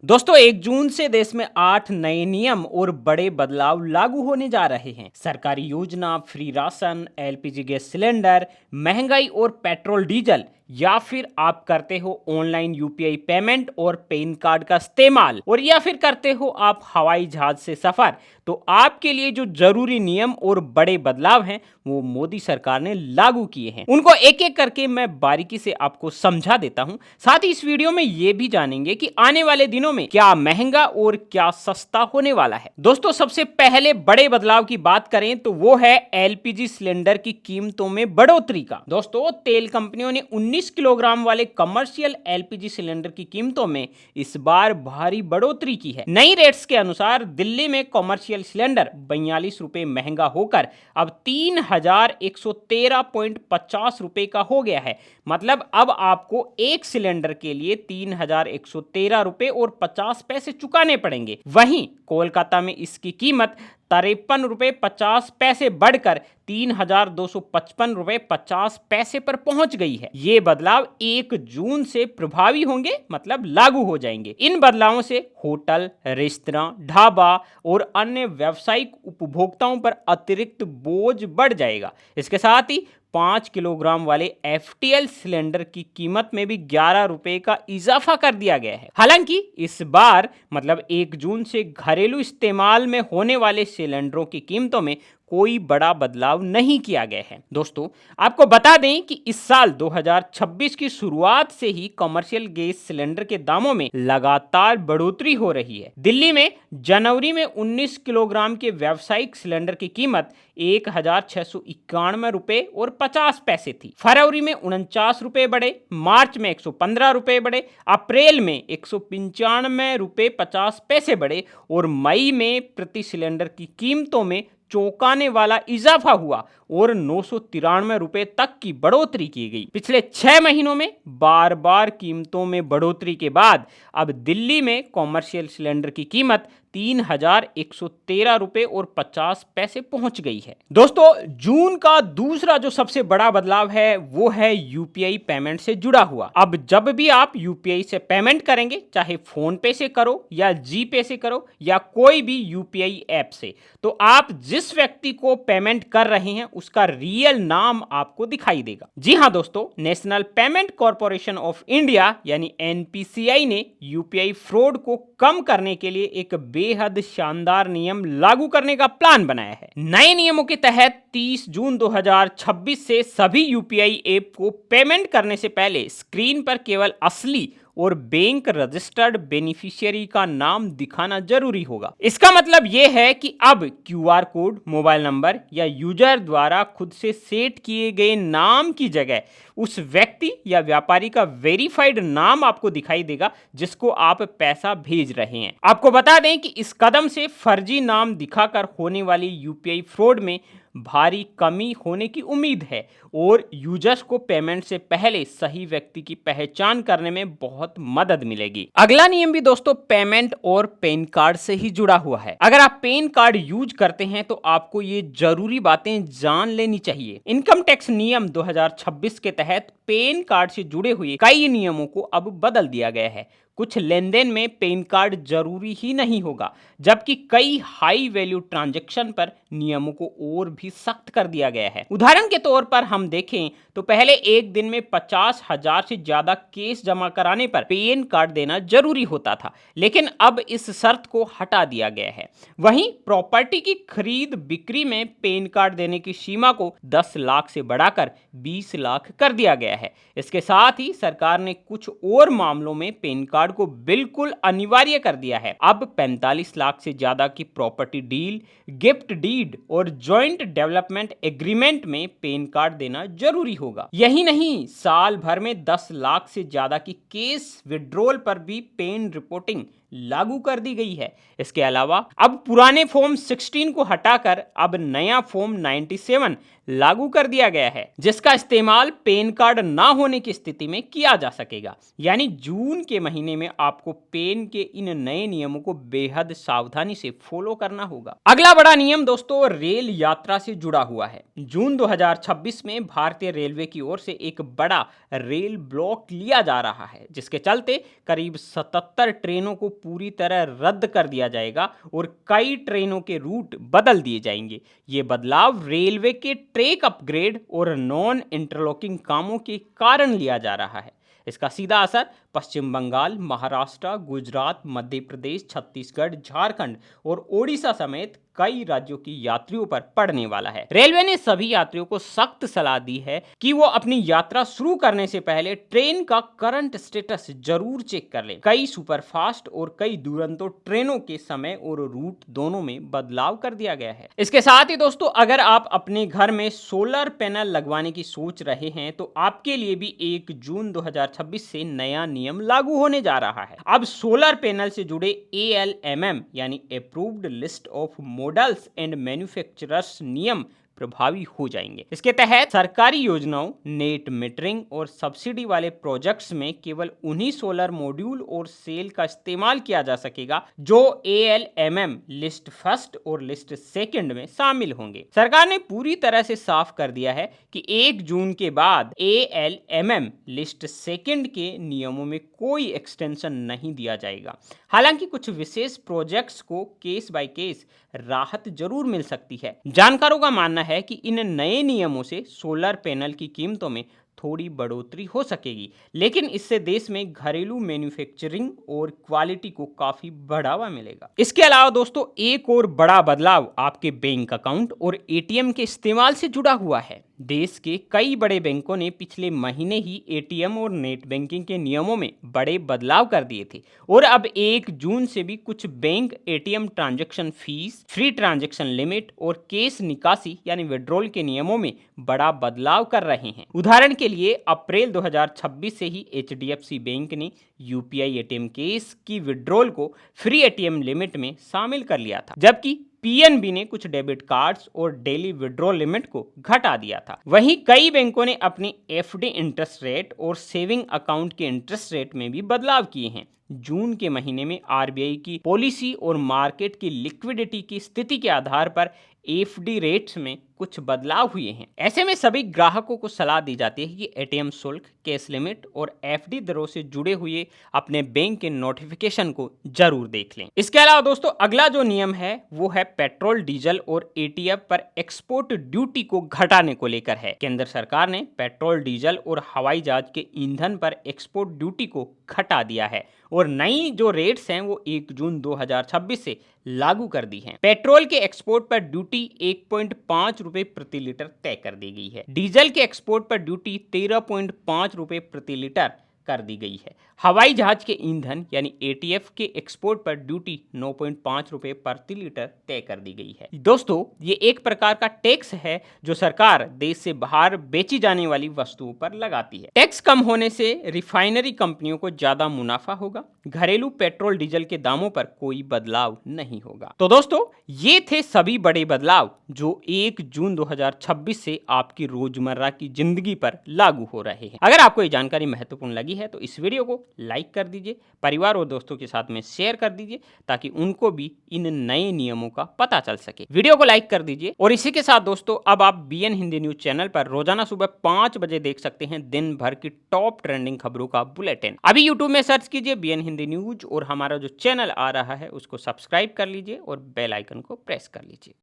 दोस्तों 1 जून से देश में 8 नए नियम और बड़े बदलाव लागू होने जा रहे हैं। सरकारी योजना, free ration, LPG gas cylinder, महंगाई और पेट्रोल डीजल या फिर आप करते हो ऑनलाइन यूपीआई पेमेंट और पैन कार्ड का इस्तेमाल और या फिर करते हो आप हवाई जहाज से सफर, तो आपके लिए जो जरूरी नियम और बड़े बदलाव हैं वो मोदी सरकार ने लागू किए हैं। उनको एक एक करके मैं बारीकी से आपको समझा देता हूं। साथ ही इस वीडियो में ये भी जानेंगे कि आने वाले दिनों में क्या महंगा और क्या सस्ता होने वाला है। दोस्तों सबसे पहले बड़े बदलाव की बात करें तो वो है एलपीजी सिलेंडर की कीमतों में बढ़ोतरी का। दोस्तों तेल कंपनियों ने 19 किलोग्राम वाले कमर्शियल एलपीजी सिलेंडर की कीमतों में इस बार भारी बढ़ोतरी की है। नई रेट्स के अनुसार दिल्ली में कमर्शियल सिलेंडर 42 रुपए महंगा होकर अब 3113.50 रुपए का हो गया है। मतलब अब आपको एक सिलेंडर के लिए 3113 रुपए और 50 पैसे चुकाने पड़ेंगे। वहीं कोलकाता में इसकी कीमत 53 रुपए 50 पैसे बढ़कर 3255 रुपए 50 पैसे पर पहुंच गई है। ये बदलाव 1 जून से प्रभावी होंगे, मतलब लागू हो जाएंगे। इन बदलावों से होटल, रेस्तरां, ढाबा और अन्य व्यावसायिक उपभोक्ताओं पर अतिरिक्त बोझ बढ़ जाएगा। इसके साथ ही 5 किलोग्राम वाले एफटीएल सिलेंडर की कीमत में भी 11 रुपए का इजाफा कर दिया गया है। हालांकि इस बार मतलब 1 जून से घरेलू इस्तेमाल में होने वाले सिलेंडरों की कीमतों में कोई बड़ा बदलाव नहीं किया गया है। दोस्तों आपको बता दें कि इस साल 2026 की शुरुआत से ही कमर्शियल गैस सिलेंडर के दामों में लगातार बढ़ोतरी हो रही है। दिल्ली में जनवरी में 19 किलोग्राम के व्यावसायिक सिलेंडर की कीमत 1691 रुपए और 50 पैसे थी। फरवरी में 49 रुपए बढ़े, मार्च में 115 रुपए बढ़े, अप्रैल में 195 रुपए 50 पैसे बढ़े और मई में प्रति सिलेंडर की कीमतों में चौंकाने वाला इजाफा हुआ और 993 रुपए तक की बढ़ोतरी की गई। पिछले 6 महीनों में बार बार कीमतों में बढ़ोतरी के बाद अब दिल्ली में कॉमर्शियल सिलेंडर की कीमत 3113 रुपए और 50 पैसे पहुंच गई है। दोस्तों जून का दूसरा जो सबसे बड़ा बदलाव है वो है यूपीआई पेमेंट से जुड़ा हुआ। अब जब भी आप यूपीआई से पेमेंट करेंगे, चाहे फोन पे से करो या जी पे से करो या कोई भी यूपीआई ऐप से, तो आप जिस व्यक्ति को पेमेंट कर रहे हैं उसका रियल नाम आपको दिखाई देगा। जी हां दोस्तों, national payment corporation of India यानी एनपीसीआई ने यूपीआई फ्रॉड को कम करने के लिए एक बेहद शानदार नियम लागू करने का प्लान बनाया है। नए नियमों के तहत 30 जून 2026 से सभी यूपीआई ऐप को पेमेंट करने से पहले स्क्रीन पर केवल असली और बैंक रजिस्टर्ड बेनिफिशियरी का नाम दिखाना जरूरी होगा। इसका मतलब यह है कि अब क्यूआर कोड, मोबाइल नंबर या यूजर द्वारा खुद से सेट किए गए नाम की जगह उस व्यक्ति या व्यापारी का वेरीफाइड नाम आपको दिखाई देगा जिसको आप पैसा भेज रहे हैं। आपको बता दें कि इस कदम से फर्जी नाम दिखाकर होने वाली यूपीआई फ्रॉड में भारी कमी होने की उम्मीद है और यूजर्स को पेमेंट से पहले सही व्यक्ति की पहचान करने में बहुत मदद मिलेगी। अगला नियम भी दोस्तों पेमेंट और पैन कार्ड से ही जुड़ा हुआ है। अगर आप पैन कार्ड यूज करते हैं तो आपको ये जरूरी बातें जान लेनी चाहिए। इनकम टैक्स नियम 2026 के तहत पैन कार्ड से जुड़े हुए कई नियमों को अब बदल दिया गया है। कुछ लेन देन में पैन कार्ड जरूरी ही नहीं होगा, जबकि कई हाई वैल्यू ट्रांजैक्शन पर नियमों को और भी सख्त कर दिया गया है। उदाहरण के तौर पर हम देखें तो पहले एक दिन में 50,000 से ज्यादा केस जमा कराने पर पैन कार्ड देना जरूरी होता था, लेकिन अब इस शर्त को हटा दिया गया है। वहीं प्रॉपर्टी की खरीद बिक्री में पैन कार्ड देने की सीमा को 10 लाख से बढ़ाकर 20 लाख कर दिया गया है। इसके साथ ही सरकार ने कुछ और मामलों में पैन कार्ड को बिल्कुल अनिवार्य कर दिया है। अब 45 लाख से ज्यादा की प्रॉपर्टी डील, गिफ्ट डीड और जॉइंट डेवलपमेंट एग्रीमेंट में पैन कार्ड देना जरूरी होगा। यही नहीं, साल भर में 10 लाख से ज्यादा की केस विड्रॉल पर भी पैन रिपोर्टिंग लागू कर दी गई है। इसके अलावा अब पुराने फॉर्म 16 को हटाकर अब नया फॉर्म 97 लागू कर दिया गया है, जिसका इस्तेमाल पैन कार्ड ना होने की स्थिति में किया जा सकेगा। यानी जून के महीने में आपको पेन के इन नए नियमों को बेहद सावधानी से फॉलो करना होगा। अगला बड़ा नियम दोस्तों रेल यात्रा से जुड़ा हुआ है। जून 2026 में भारतीय रेलवे की ओर से एक बड़ा रेल ब्लॉक लिया जा रहा है, जिसके चलते करीब 77 ट्रेनों को पूरी तरह रद्द कर दिया जाएगा और कई ट्रेनों के रूट बदल दिए जाएंगे। ये बदलाव रेलवे के ट्रैक अपग्रेड और नॉन इंटरलॉकिंग कामों के कारण लिया जा रहा है। इसका सीधा असर पश्चिम बंगाल, महाराष्ट्र, गुजरात, मध्य प्रदेश, छत्तीसगढ़, झारखंड और ओडिशा समेत कई राज्यों की यात्रियों पर पड़ने वाला है। रेलवे ने सभी यात्रियों को सख्त सलाह दी है कि वो अपनी यात्रा शुरू करने से पहले ट्रेन का करंट स्टेटस जरूर चेक कर लें। कई सुपरफास्ट और कई दुरंतो ट्रेनों के समय और रूट दोनों में बदलाव कर दिया गया है। इसके साथ ही दोस्तों अगर आप अपने घर में सोलर पैनल लगवाने की सोच रहे हैं तो आपके लिए भी 1 जून 2026 से नया नियम लागू होने जा रहा है। अब सोलर पैनल से जुड़े ALMM यानी approved list of models and manufacturers नियम प्रभावी हो जाएंगे। इसके तहत सरकारी योजनाओं, नेट मीटरिंग और सब्सिडी वाले प्रोजेक्ट्स में केवल उन्हीं सोलर मॉड्यूल और सेल का इस्तेमाल किया जा सकेगा जो ALMM लिस्ट फर्स्ट और लिस्ट सेकंड में शामिल होंगे। सरकार ने पूरी तरह से साफ कर दिया है कि 1 जून के बाद ALMM लिस्ट सेकंड के नियमों में कोई एक्सटेंशन नहीं दिया जाएगा। हालांकि कुछ विशेष प्रोजेक्ट्स को केस बाय केस राहत जरूर मिल सकती है। जानकारों का मानना है कि इन नए नियमों से सोलर पैनल की कीमतों में थोड़ी बढ़ोतरी हो सकेगी, लेकिन इससे देश में घरेलू मैन्युफैक्चरिंग और क्वालिटी को काफी बढ़ावा मिलेगा। इसके अलावा दोस्तों एक और बड़ा बदलाव आपके बैंक अकाउंट और ATM के इस्तेमाल से जुड़ा हुआ है। देश के कई बड़े बैंकों ने पिछले महीने ही ATM और नेट बैंकिंग के नियमों में बड़े बदलाव कर दिए थे और अब 1 जून से भी कुछ bank ATM transaction fees, free transaction limit और कैश निकासी यानी विड्रॉल के नियमों में बड़ा बदलाव कर रहे हैं। उदाहरण के लिए अप्रैल 2026 से ही HDFC बैंक ने UPI ATM कैश की विड्रॉल को फ्री ATM लिमिट में शामिल कर लिया था, जबकि PNB ने कुछ डेबिट कार्ड्स और डेली विड्रॉल लिमिट को घटा दिया था। वहीं कई बैंकों ने अपनी FD इंटरेस्ट रेट और सेविंग अकाउंट के इंटरेस्ट रेट में भी बदलाव किए हैं। जून के महीने में RBI की पॉलिसी और मार्केट की लिक्विडिटी की स्थिति के आधार पर FD रेट्स में कुछ बदलाव हुए हैं। ऐसे में सभी ग्राहकों को सलाह दी जाती है कि ATM शुल्क, कैश लिमिट और FD दरों से जुड़े हुए अपने बैंक के नोटिफिकेशन को जरूर देख लें। इसके अलावा दोस्तों अगला जो नियम है वो है पेट्रोल, डीजल और ATF पर एक्सपोर्ट ड्यूटी को घटाने को लेकर है। केंद्र सरकार ने पेट्रोल, डीजल और हवाई जहाज के ईंधन पर एक्सपोर्ट ड्यूटी को घटा दिया है और नई जो रेट्स हैं वो 1 जून 2026 से लागू कर दी हैं। पेट्रोल के एक्सपोर्ट पर ड्यूटी 1.5 रुपए प्रति लीटर तय कर दी गई है। डीजल के एक्सपोर्ट पर ड्यूटी 13.5 रुपए प्रति लीटर कर दी गई है। हवाई जहाज के ईंधन यानी ATF के एक्सपोर्ट पर ड्यूटी 9.5 रुपए प्रति लीटर तय कर दी गई है। दोस्तों ये एक प्रकार का टैक्स है जो सरकार देश से बाहर बेची जाने वाली वस्तुओं पर लगाती है। टैक्स कम होने से रिफाइनरी कंपनियों को ज्यादा मुनाफा होगा। घरेलू पेट्रोल, डीजल के दामों पर कोई बदलाव नहीं होगा। तो दोस्तों ये थे सभी बड़े बदलाव जो 1 जून 2026 से आपकी रोजमर्रा की जिंदगी पर लागू हो रहे हैं। अगर आपको ये जानकारी महत्वपूर्ण लगी है तो इस वीडियो को लाइक कर दीजिए, परिवार और दोस्तों के साथ में शेयर कर दीजिए ताकि उनको भी इन नए नियमों का पता चल सके। वीडियो को लाइक कर दीजिए और इसी के साथ दोस्तों अब आप BN हिंदी न्यूज चैनल पर रोजाना सुबह 5 बजे देख सकते हैं दिन भर की टॉप ट्रेंडिंग खबरों का बुलेटिन। अभी यूट्यूब में सर्च कीजिए BN हिंदी न्यूज और हमारा जो चैनल आ रहा है उसको सब्सक्राइब कर लीजिए और बेल आइकन को प्रेस कर लीजिए।